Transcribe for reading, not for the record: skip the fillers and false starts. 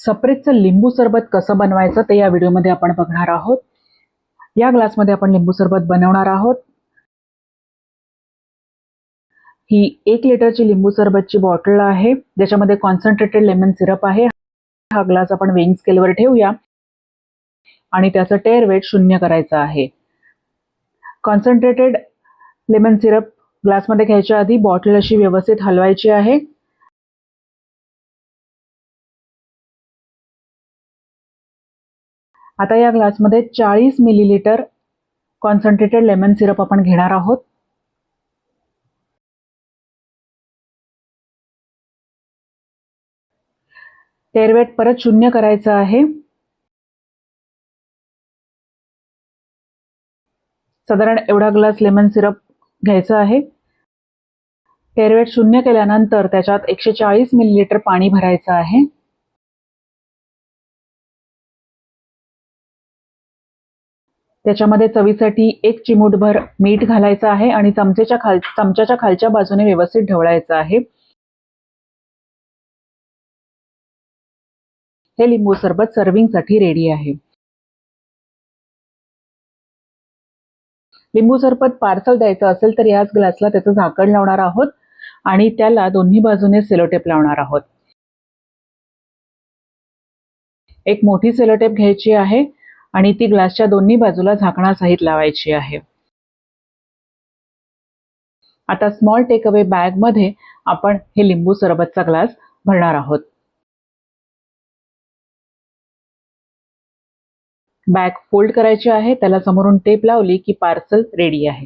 सप्रेसचं लिंबू सरबत कसं बनवायचं ते या व्हिडिओमध्ये आपण बघणार आहोत। या ग्लासमध्ये आपण लिंबू सरबत बनवणार आहोत। ही 1 लिटरची लिंबू सरबतची बॉटल आहे, ज्याच्यामध्ये कॉन्सन्ट्रेटेड लेमन सिरप आहे। हा ग्लास आपण वेइंग स्केलवर ठेवूया आणि त्याचं टेअर वेट 0 करायचं आहे। कॉन्सन्ट्रेटेड लेमन सिरप ग्लासमध्ये घ्यायच्या आधी बॉटल अशी व्यवस्थित हलवायची आहे। आता या ग्लासमध्ये 40 मिलीलिटर कॉन्सन्ट्रेटेड लेमन सिरप आपण घेणार आहोत। टेअर वेट परत 0 करायचं आहे। साधारण एवढा ग्लास लेमन सिरप घ्यायचा आहे। टेअर वेट 0 केल्यानंतर त्याच्यात 140 मिलीलिटर पाणी भरायचं आहे। त्याच्यामध्ये चवीसाठी 1 चिमूटभर मीठ घालायचं आहे आणि चमच्याच्या खालच्या बाजूने व्यवस्थित ढवळायचं आहे। हे लिंबू सरबत सर्विंगसाठी रेडी आहे। लिंबू सरबत पार्सल द्यायचं असेल तर याच ग्लासला त्याचं झाकण लावणार आहोत आणि त्याला दोन्ही बाजूने सेलोटेप लावणार आहोत। एक मोठी सेलोटेप घ्यायची आहे आणि ती ग्लासच्या दोन्ही बाजूला झाकणासहित लावायची आहे। आता स्मॉल टेक अवे बॅग मध्ये आपण हे लिंबू सरबतचा ग्लास भरणार आहोत। बॅग फोल्ड करायची आहे, त्याला समोरून टेप लावली की पार्सल रेडी आहे।